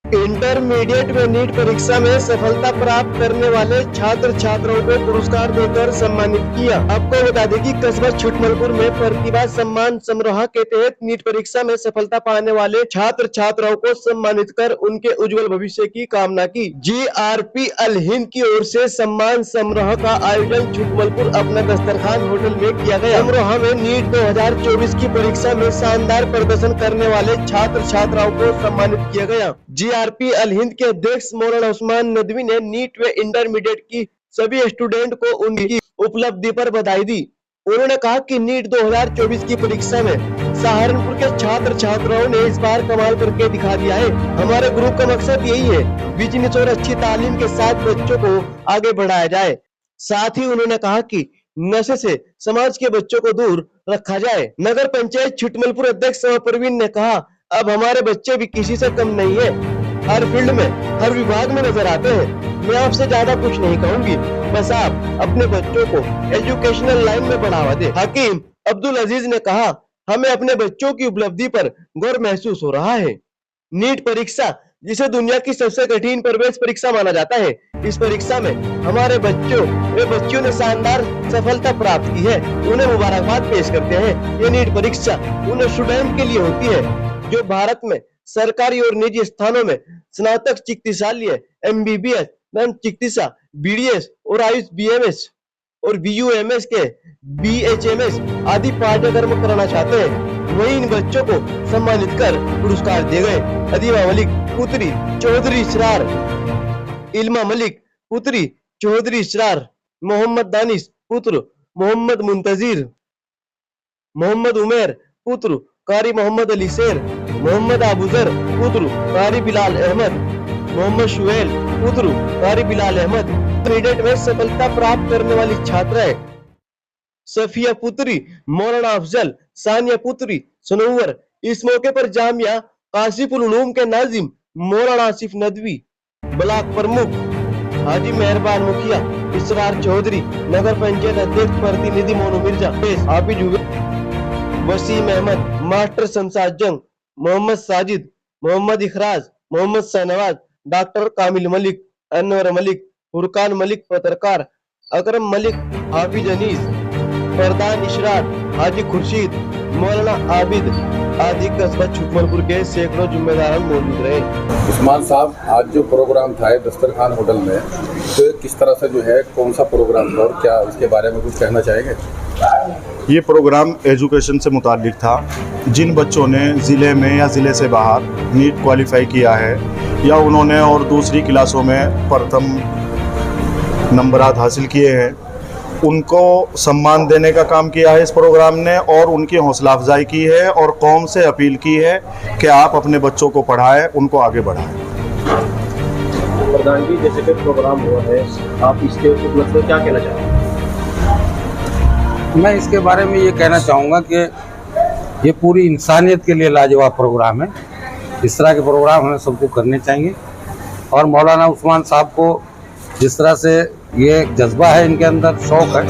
Intermediate में NEET परीक्षा में सफलता प्राप्त करने वाले छात्र छात्राओं को पुरस्कार देकर सम्मानित किया। आपको बता दें कि कस्बा छुटमलपुर में प्रतिभा सम्मान समारोह के तहत नीट परीक्षा में सफलता पाने वाले छात्र छात्राओं को सम्मानित कर उनके उज्जवल भविष्य की कामना की। GRP अल हिंद की ओर से सम्मान समारोह का आयोजन छुटमलपुर अपना दस्तरखान होटल में किया गया। समारोह में नीट 2024 की परीक्षा में शानदार प्रदर्शन करने वाले छात्र छात्राओं को सम्मानित किया गया। GRP अल हिंद के अध्यक्ष मौलाना उस्मान नदवी ने नीट व इंटरमीडिएट की सभी स्टूडेंट को उनकी उपलब्धि पर बधाई दी। उन्होंने कहा कि नीट 2024 की परीक्षा में सहारनपुर के छात्र छात्राओं ने इस बार कमाल करके दिखा दिया है। हमारे ग्रुप का मकसद यही है, बिजनेस और अच्छी तालीम के साथ बच्चों को आगे बढ़ाया जाए। साथ ही उन्होंने कहा कि नशे से समाज के बच्चों को दूर रखा जाए। नगर पंचायत छुटमलपुर अध्यक्ष परवीन ने कहा, अब हमारे बच्चे भी किसी से कम नहीं है, हर फील्ड में हर विभाग में नजर आते हैं। मैं आपसे ज्यादा कुछ नहीं कहूंगी, बस आप अपने बच्चों को एजुकेशनल लाइन में बढ़ावा दें। हकीम अब्दुल अजीज ने कहा, हमें अपने बच्चों की उपलब्धि पर गर्व महसूस हो रहा है। नीट परीक्षा, जिसे दुनिया की सबसे कठिन प्रवेश परीक्षा माना जाता है, इस परीक्षा में हमारे बच्चों व बच्चियों ने शानदार सफलता प्राप्त की है। उन्हें मुबारकबाद पेश करते हैं। ये नीट परीक्षा उन स्टूडेंट के लिए होती है जो भारत में सरकारी और निजी स्थानों में स्नातक चिकित्सालय, MBBS, दंत चिकित्सा, BDS और आयुष BMS और BUMS के BHMS आदि पाठ्यक्रम कराना चाहते हैं। वहीं इन बच्चों को सम्मानित कर पुरस्कार दिए गए। अदीबा मलिक पुत्री चौधरी इसरार, इल्मा मलिक पुत्री चौधरी इसरार, मोहम्मद दानिश पुत्र मोहम्मद मुंतजिर, मोहम्मद उमेर पुत्र कारी मोहम्मद अली शेर, मोहम्मद अबूजर पुत्र कारी बिलाल अहमद, मोहम्मद शुएल पुत्र कारी बिलाल अहमद। इंटरमीडिएट में सफलता प्राप्त करने वाली छात्रा है सफिया पुत्री मौलाना अफजल, सानिया पुत्री सनोवर। इस मौके पर जामिया कासिफुल उलूम के नाजिम मौलाना आसिफ नदवी, ब्लॉक प्रमुख हाजी मेहरबान मुखिया इसरार चौधरी, नगर पंचायत अध्यक्ष प्रतिनिधि मोनू मिर्जा, हाफिज वसीम अहमद, मास्टर शमशाद जंग, मोहम्मद साजिद, मोहम्मद इखराज, मोहम्मद शहनवाज, डॉक्टर कामिल मलिक, अनवर मलिक, फुरकान मलिक पत्रकार, अकरम मलिक, हाफिज अनीस, फरदान इशरार, हाजी खुर्शीद, मौलाना आबिद आदि कस्बा छुटमलपुर के सैकड़ों जिम्मेदार मौजूद रहे। उस्मान साहब, आज जो प्रोग्राम था दस्तरखान होटल में, तो किस तरह से जो है, कौन सा प्रोग्राम था और क्या इसके बारे में कुछ कहना चाहेंगे? ये प्रोग्राम एजुकेशन से मुताल्लिक था। जिन बच्चों ने ज़िले में या ज़िले से बाहर नीट क्वालिफाई किया है या उन्होंने और दूसरी क्लासों में प्रथम नंबरात हासिल किए हैं, उनको सम्मान देने का काम किया है इस प्रोग्राम ने और उनकी हौसला अफजाई की है और कौम से अपील की है कि आप अपने बच्चों को पढ़ाएं, उनको आगे बढ़ाएं। प्रधान जी, जैसे कि प्रोग्राम हुआ है, आप इसके उपलक्ष्य में क्या कहना चाहेंगे? मैं इसके बारे में ये कहना चाहूँगा कि ये पूरी इंसानियत के लिए लाजवाब प्रोग्राम है। इस तरह के प्रोग्राम हमें सबको करने चाहिए और मौलाना उस्मान साहब को जिस तरह से ये जज्बा है, इनके अंदर शौक़ है,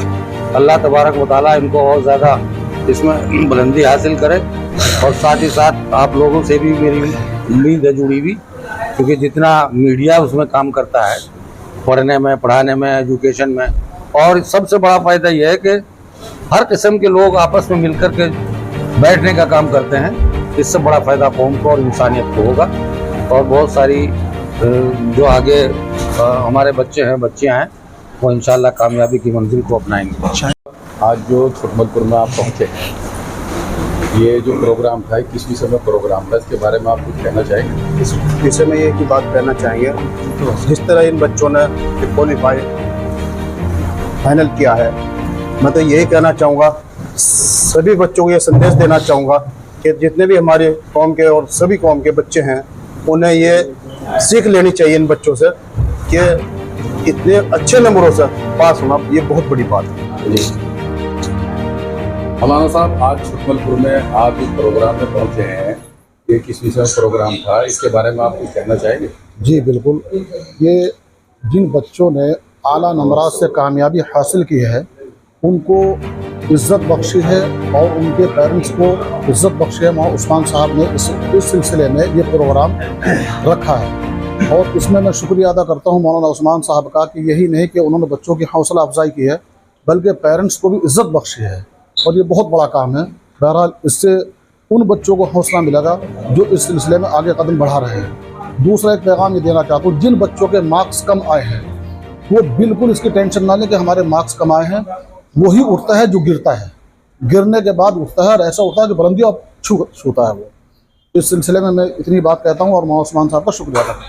अल्लाह तबारक व तआला इनको और ज़्यादा इसमें बुलंदी हासिल करे। और साथ ही साथ आप लोगों से भी मेरी उम्मीद है जुड़ी हुई, क्योंकि जितना मीडिया उसमें काम करता है पढ़ने में, पढ़ाने में, एजुकेशन में, और सबसे बड़ा फ़ायदा यह है कि हर किस्म के लोग आपस में मिलकर के बैठने का काम करते हैं। इससे बड़ा फ़ायदा कौम को और इंसानियत को होगा और बहुत सारी जो आगे हमारे बच्चे हैं, बच्चियां हैं, वो इंशाल्लाह कामयाबी की मंजिल को अपनाएंगे। आज जो छुटमलपुर में आप पहुँचे, ये जो प्रोग्राम था किस विषय में प्रोग्राम था, इसके बारे में आप कुछ कहना चाहेंगे? इस विषय में एक ही बात कहना चाहेंगे, जिस तरह इन बच्चों ने क्वालिफाई फाइनल किया है, मैं तो यही कहना चाहूँगा, सभी बच्चों को ये संदेश देना चाहूँगा कि जितने भी हमारे कौम के और सभी कौम के बच्चे हैं, उन्हें ये सीख लेनी चाहिए इन बच्चों से कि इतने अच्छे नंबरों से पास होना ये बहुत बड़ी बात है। जी मौलाना साहब, आज छुटमलपुर में आप इस प्रोग्राम में पहुँचे हैं, ये किस विषय में प्रोग्राम था, इसके बारे में आप कुछ कहना चाहेंगे? जी बिल्कुल, ये जिन बच्चों ने आला नंबरात से कामयाबी हासिल की है उनको इज़्ज़त बख्शी है और उनके पेरेंट्स को इज़्ज़त बख्शी है। उस्मान साहब ने इस सिलसिले में ये प्रोग्राम रखा है। और इसमें मैं शुक्रिया अदा करता हूँ मौलाना उस्मान साहब का कि यही नहीं कि उन्होंने बच्चों की हौसला अफजाई की है बल्कि पेरेंट्स को भी इज़्ज़त बख्शी है और ये बहुत बड़ा काम है। बहरहाल इससे उन बच्चों को हौसला मिलेगा जो इस सिलसिले में आगे कदम बढ़ा रहे हैं। दूसरा एक पैगाम ये देना चाहता हूँ, जिन बच्चों के मार्क्स कम आए हैं वो बिल्कुल इसकी टेंशन ना लें कि हमारे मार्क्स कम आए हैं। वही उठता है जो गिरता है, गिरने के बाद उठता है और ऐसा उठता है कि बुलंदी अब छूता है वो। इस सिलसिले में मैं इतनी बात कहता हूँ और मौलाना उस्मान साहब का शुक्रिया अदा करता हूँ।